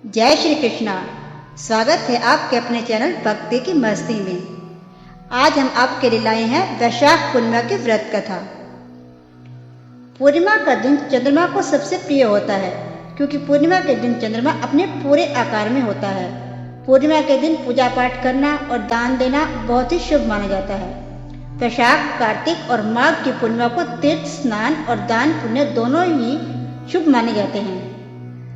जय श्री कृष्णा। स्वागत है आपके अपने चैनल भक्ति की मस्ती में। आज हम आपके लिए लाए हैं वैशाख पूर्णिमा की व्रत कथा। पूर्णिमा का दिन चंद्रमा को सबसे प्रिय होता है, क्योंकि पूर्णिमा के दिन चंद्रमा अपने पूरे आकार में होता है। पूर्णिमा के दिन पूजा पाठ करना और दान देना बहुत ही शुभ माना जाता है। वैशाख, कार्तिक और माघ की पूर्णिमा को तीर्थ स्नान और दान पुण्य दोनों ही शुभ माने जाते हैं।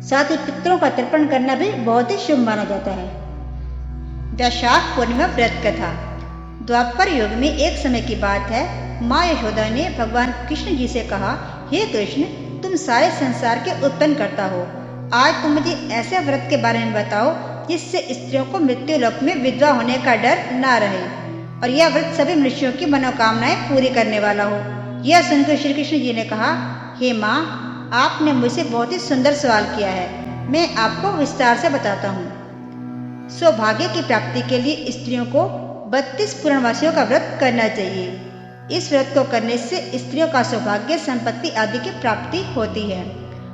साथ ही पितरों का तर्पण करना भी बहुत ही शुभ माना जाता है। वैशाख पूर्णिमा व्रत कथा। द्वापर युग में एक समय की बात है, माँ यशोदा ने भगवान कृष्ण जी से कहा, हे कृष्ण, तुम सारे संसार के उत्पन्न करता हो, आज तुम मुझे ऐसे व्रत के बारे में बताओ जिससे स्त्रियों को मृत्यु लोक में विधवा होने का डर ना रहे और यह व्रत सभी मनुष्यों की मनोकामनाएं पूरी करने वाला हो। यह सुनकर श्री कृष्ण जी ने कहा, हे माँ, आपने मुझसे बहुत ही सुंदर सवाल किया है, मैं आपको विस्तार से बताता हूँ। सौभाग्य की प्राप्ति के लिए स्त्रियों को 32 पूर्णमासियों का व्रत करना चाहिए। इस व्रत को करने से स्त्रियों का सौभाग्य, संपत्ति आदि की प्राप्ति होती है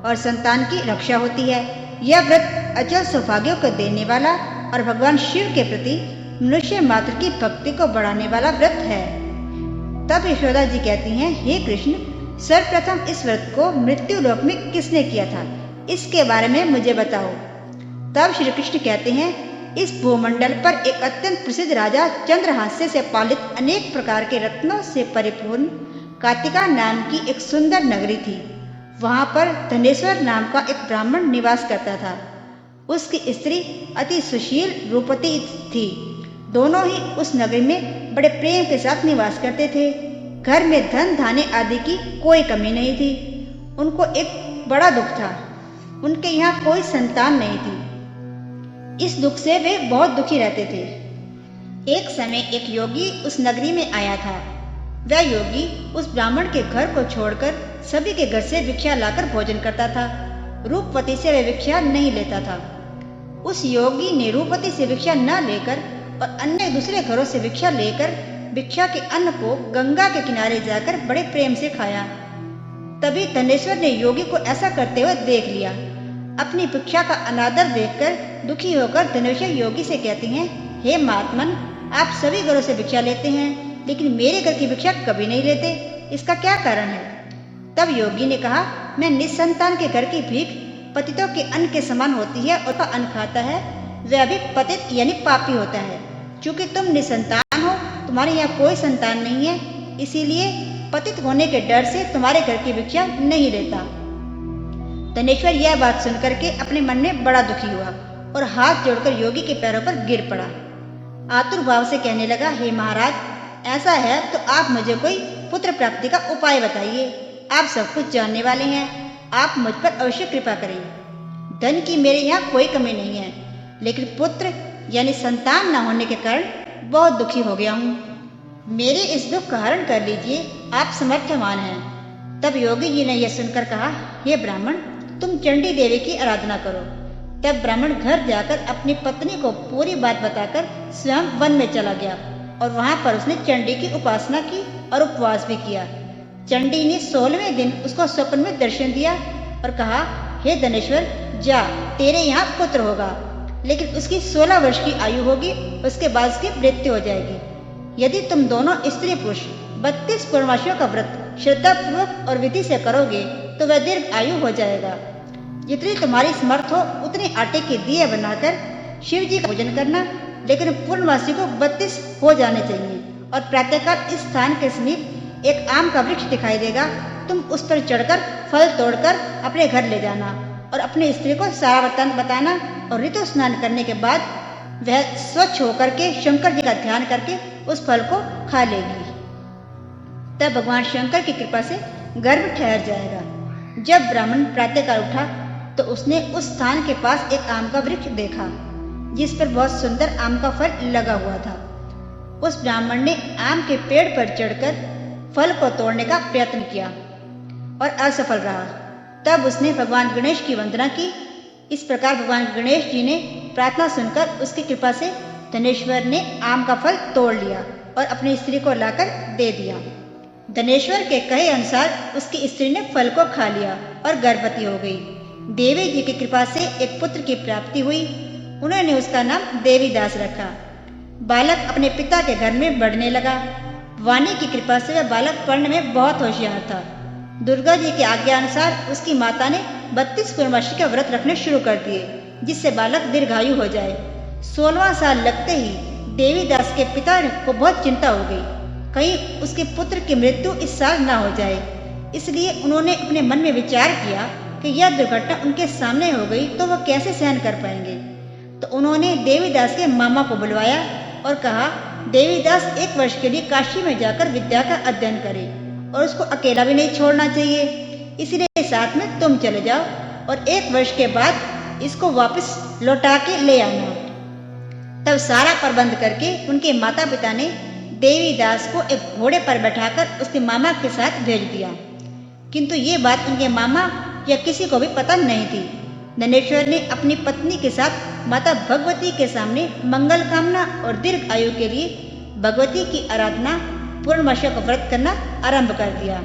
और संतान की रक्षा होती है। यह व्रत अचल सौभाग्यों को देने वाला और भगवान शिव के प्रति मनुष्य मात्र की भक्ति को बढ़ाने वाला व्रत है। तब यशोदा जी कहती हैं, हे कृष्ण, सर्वप्रथम इस व्रत को मृत्यु लोक में किसने किया था, इसके बारे में मुझे बताओ। तब श्री कृष्ण कहते हैं, इस भूमंडल पर एक अत्यंत प्रसिद्ध राजा चंद्रहास्य से पालित अनेक प्रकार के रत्नों से परिपूर्ण कार्तिका नाम की एक सुंदर नगरी थी। वहां पर धनेश्वर नाम का एक ब्राह्मण निवास करता था। उसकी स्त्री अति सुशील रूपवती थी। दोनों ही उस नगरी में बड़े प्रेम के साथ निवास करते थे। घर में धन धान्य आदि की कोई कमी नहीं थी। उनको एक बड़ा दुख था, उनके यहाँ कोई संतान नहीं थी। इस दुख से वे बहुत दुखी रहते थे। एक समय एक योगी उस नगरी में आया था। वह योगी उस ब्राह्मण के घर को छोड़कर सभी के घर से भिक्षा लाकर भोजन करता था। रूपवती से वह भिक्षा नहीं लेता था। उस योगी ने रूपवती से भिक्षा न लेकर और अन्य दूसरे घरों से भिक्षा लेकर भिक्षा के अन्न को गंगा के किनारे जाकर बड़े प्रेम से खाया। तभी धनेश्वर ने योगी को ऐसा करते हुए देख लिया। अपनी भिक्षा का अनादर देखकर दुखी होकर धनेश्वर योगी से कहती हैं, हे महात्मन, आप सभी घरों से भिक्षा लेते हैं, लेकिन मेरे घर की भिक्षा कभी नहीं लेते, इसका क्या कारण है? तब योगी ने कहा, मैं निसंतान के घर की भीख पतितों के अन्न के समान होती है, और का अन्न खाता है वह भी पतित यानी पापी होता है। चूंकि तुम निसंतान हो, तुम्हारे यहाँ कोई संतान नहीं है, इसीलिए पतित होने के डर से तुम्हारे घर की भिक्षा नहीं लेता। धनेश्वर यह बात सुनकर के अपने मन में बड़ा दुखी हुआ और हाथ जोड़कर योगी के पैरों पर गिर पड़ा। आतुर भाव से कहने लगा, हे महाराज, ऐसा है तो आप मुझे कोई पुत्र प्राप्ति का उपाय बताइए। आप सब कुछ जानने वाले हैं, आप मुझ पर अवश्य कृपा करें। धन की मेरे यहाँ कोई कमी नहीं है, लेकिन पुत्र यानी संतान न होने के कारण बहुत दुखी हो गया हूँ। मेरे इस दुख का हरण कर लीजिए, आप समर्थवान हैं। तब योगी जी ने यह सुनकर कहा, हे ब्राह्मण, तुम चंडी देवी की आराधना करो। तब ब्राह्मण घर जाकर अपनी पत्नी को पूरी बात बताकर स्वयं वन में चला गया और वहां पर उसने चंडी की उपासना की और उपवास भी किया। चंडी ने 16वें दिन उसको स्वप्न में दर्शन दिया और कहा, हे धनेश्वर, जा, तेरे यहाँ पुत्र होगा, लेकिन उसकी 16 वर्ष की आयु होगी, उसके बाद उसकी मृत्यु हो जाएगी। यदि तुम दोनों स्त्री पुरुष 32 पूर्णमासियों का व्रत श्रद्धापूर्वक और विधि से करोगे तो वह दीर्घ आयु हो जाएगा। जितनी तुम्हारी समर्थ हो उतने आटे के दिए बनाकर शिव जी का पूजन करना, लेकिन पूर्णमासी को 32 हो जाने चाहिए। और प्रातःकाल इस स्थान के समीप एक आम का वृक्ष दिखाई देगा, तुम उस पर चढ़कर फल तोड़कर अपने घर ले जाना और अपनी स्त्री को सारा वृत्तांत बताना और ऋतु स्नान करने के बाद वह स्वच्छ होकर के शंकर जी का ध्यान करके उस फल को खा लेगी। तब भगवान शंकर की कृपा से गर्भ ठहर जाएगा। जब ब्राह्मण प्रातःकाल उठा तो उसने उस स्थान के पास एक आम का वृक्ष देखा जिस पर बहुत सुंदर आम का फल लगा हुआ था। उस ब्राह्मण ने आम के पेड़ पर चढ़कर फल को तोड़ने का प्रयत्न किया और असफल रहा। तब उसने भगवान गणेश की वंदना की। इस प्रकार भगवान गणेश जी ने प्रार्थना सुनकर उसकी कृपा से धनेश्वर ने आम का फल तोड़ लिया और अपनी स्त्री को लाकर दे दिया। धनेश्वर के कहे अनुसार उसकी स्त्री ने फल को खा लिया और गर्भवती हो गई। देवी जी की कृपा से एक पुत्र की प्राप्ति हुई। उन्होंने उसका नाम देवीदास रखा। बालक अपने पिता के घर में बढ़ने लगा। वाणी की कृपा से वह बालक पढ़ने में बहुत होशियार था। दुर्गा जी की आज्ञा अनुसार उसकी माता ने 32 पूर्णमासी के व्रत रखने शुरू कर दिए, जिससे बालक दीर्घायु हो जाए। 16वां साल लगते ही देवीदास के पिता को बहुत चिंता हो गई, कहीं उसके पुत्र की मृत्यु इस साल न हो जाए। इसलिए उन्होंने अपने मन में विचार किया कि यह दुर्घटना उनके सामने हो गई तो वह कैसे सहन कर पाएंगे। तो उन्होंने देवीदास के मामा को बुलवाया और कहा, देवीदास 1 वर्ष के लिए काशी में जाकर विद्या का अध्ययन करे और उसको अकेला भी नहीं छोड़ना चाहिए, इसलिए साथ में तुम चले जाओ और 1 वर्ष के बाद इसको वापस लौटा के ले आना। तब सारा प्रबंध करके उनके माता पिता ने देवीदास को एक घोड़े पर बैठाकर उसके मामा के साथ भेज दिया। किंतु ये बात उनके मामा या किसी को भी पता नहीं थी। नंदेश्वर ने अपनी पत्नी के साथ माता भगवती के सामने मंगल कामना और दीर्घ आयु के लिए भगवती की आराधना, पूर्णमासियों का व्रत करना आरंभ कर दिया।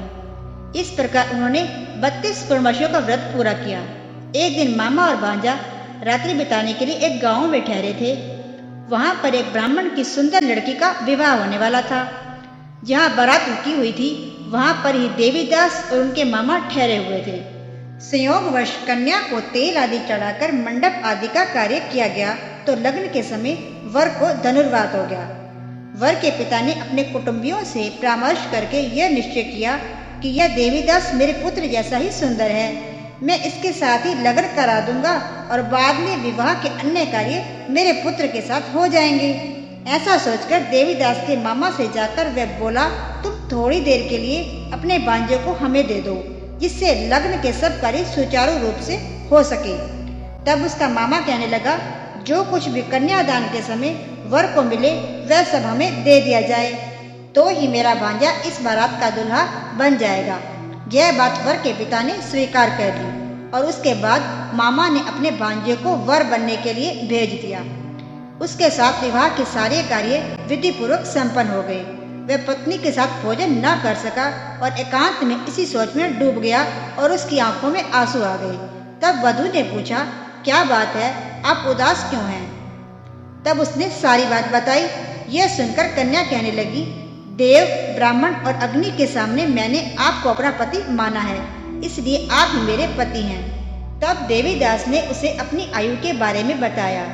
इस प्रकार उन्होंने 32 पूर्णमासियों का व्रत पूरा किया। एक दिन मामा और भांजा रात्रि बिताने के लिए एक गांव में ठहरे थे। वहां पर एक ब्राह्मण की सुंदर लड़की का विवाह होने वाला था। जहां बारात रुकी हुई थी, वहां पर ही देवीदास और उनके मामा ठहरे हुए थे। संयोगवश कन्या को तेल आदि चढ़ाकर मंडप आदि का कार्य किया गया तो लग्न के समय वर को धनुर्वात हो गया। वर के पिता ने अपने कुटुंबियों से परामर्श करके यह निश्चय किया कि यह देवीदास मेरे पुत्र जैसा ही सुंदर है, मैं इसके साथ ही लगन करा दूंगा और बाद में विवाह के अन्य कार्य मेरे पुत्र के साथ हो जाएंगे। ऐसा सोचकर देवीदास के मामा से जाकर वह बोला, तुम थोड़ी देर के लिए अपने भांजे को हमें दे दो, जिससे लग्न के सब कार्य सुचारू रूप से हो सके। तब उसका मामा कहने लगा, जो कुछ भी कन्यादान के समय वर को मिले वह सब हमें दे दिया जाए, तो ही मेरा भांजा इस बारात का दूल्हा बन जाएगा। यह बात वर के पिता ने स्वीकार कर ली और उसके बाद मामा ने अपने भांजे को वर बनने के लिए भेज दिया। उसके साथ विवाह के सारे कार्य विधि पूर्वक संपन्न हो गए। वह पत्नी के साथ भोजन न कर सका और एकांत में इसी सोच में डूब गया और उसकी आंखों में आंसू आ गए। तब वधू ने पूछा, क्या बात है, आप उदास क्यों हैं? तब उसने सारी बात बताई। यह सुनकर कन्या कहने लगी, देव, ब्राह्मण और अग्नि के सामने मैंने आपको अपना पति माना है, इसलिए आप ही मेरे पति हैं। तब देवीदास ने उसे अपनी आयु के बारे में बताया,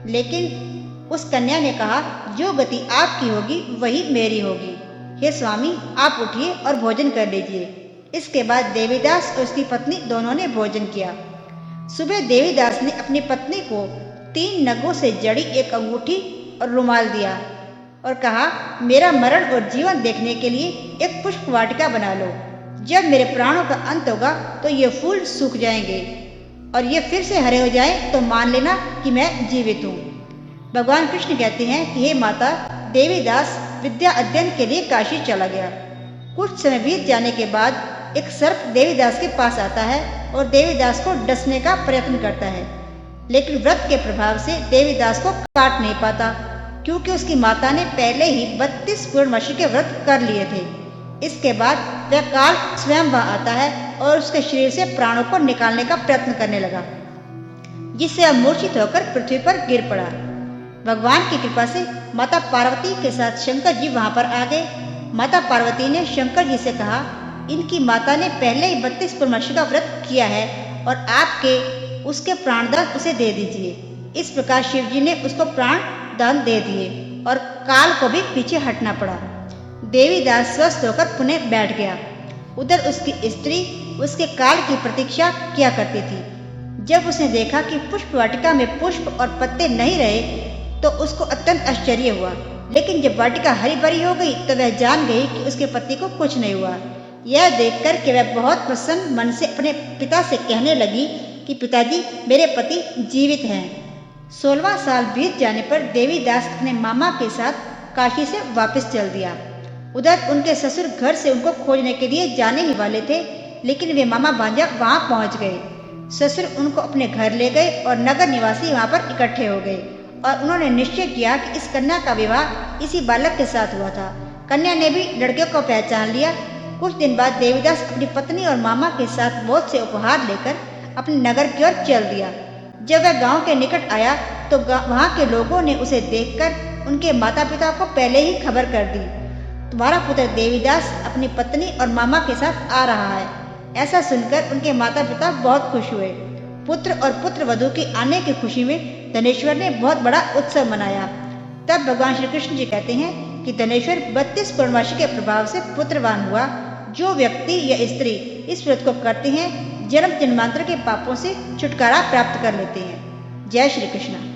लेकिन उस कन्या ने कहा, जो गति आपकी होगी वही मेरी होगी। हे स्वामी, आप उठिए और भोजन कर लीजिए। इसके बाद देवीदास और उसकी पत्नी दोनों ने भोजन किया। सुबह देवीदास ने अपनी पत्नी को 3 नगों से जड़ी एक अंगूठी और रुमाल दिया और कहा, मेरा मरण और जीवन देखने के लिए एक पुष्प वाटिका बना लो। जब मेरे प्राणों का अंत होगा तो ये फूल सूख जाएंगे और ये फिर से हरे हो जाए तो मान लेना कि मैं जीवित हूँ। भगवान कृष्ण कहते हैं कि हे माता, देवीदास विद्या अध्ययन के लिए काशी चला गया। कुछ समय बीत जाने के बाद एक सर्प देवीदास के पास आता है और देवीदास को डसने का प्रयत्न करता है, लेकिन व्रत के प्रभाव से देवीदास को काट नहीं पाता, क्योंकि उसकी माता ने पहले ही 32 पूर्णमासी के व्रत कर लिए थे। इसके बाद वह काल स्वयं वहां आता है और उसके शरीर से प्राणों को निकालने का प्रयत्न करने लगा, जिससे वह मूर्छित होकर पृथ्वी पर गिर पड़ा। भगवान की कृपा से माता पार्वती के साथ शंकर जी वहां पर आ गए। माता पार्वती ने शंकर जी से कहा, इनकी माता ने पहले ही 32 पूर्णमासी का व्रत किया है और आपके उसके प्राणदान उसे दे दीजिए। इस प्रकार शिव जी ने उसको प्राण दान दे दिए और काल को भी पीछे हटना पड़ा। देवीदास स्वस्थ होकर पुनः बैठ गया। उधर उसकी स्त्री उसके काल की प्रतीक्षा किया करती थी। जब उसने देखा कि पुष्प वाटिका में पुष्प और पत्ते नहीं रहे तो उसको अत्यंत आश्चर्य हुआ, लेकिन जब वाटिका हरी भरी हो गई तो वह जान गई कि उसके पति को कुछ नहीं हुआ। यह देखकर कि वह बहुत प्रसन्न मन से अपने पिता से कहने लगी कि पिताजी, मेरे पति जीवित हैं। 16वां साल बीत जाने पर देवीदास अपने मामा के साथ काशी से वापस चल दिया। उधर उनके ससुर घर से उनको खोजने के लिए जाने ही वाले थे, लेकिन वे मामा भांजा वहां पहुंच गए। ससुर उनको अपने घर ले गए और नगर निवासी वहां पर इकट्ठे हो गए और उन्होंने निश्चय किया कि इस कन्या का विवाह इसी बालक के साथ हुआ था। कन्या ने भी लड़के को पहचान लिया। कुछ दिन बाद देवीदास अपनी पत्नी और मामा के साथ बहुत से उपहार लेकर अपने नगर की ओर चल दिया। जब वह गांव के निकट आया तो वहां के लोगों ने उसे देखकर उनके माता पिता को पहले ही खबर कर दी, तुम्हारा पुत्र देवीदास अपनी पत्नी और मामा के साथ आ रहा है। ऐसा सुनकर उनके माता पिता बहुत खुश हुए। पुत्र और पुत्र वधू के आने की खुशी में धनेश्वर ने बहुत बड़ा उत्सव मनाया। तब भगवान श्री कृष्ण जी कहते हैं कि धनेश्वर 32 पूर्णमासी के प्रभाव से पुत्रवान हुआ। जो व्यक्ति या स्त्री इस व्रत को करते हैं जन्म जन्मांतर के पापों से छुटकारा प्राप्त कर लेते हैं। जय श्री कृष्ण।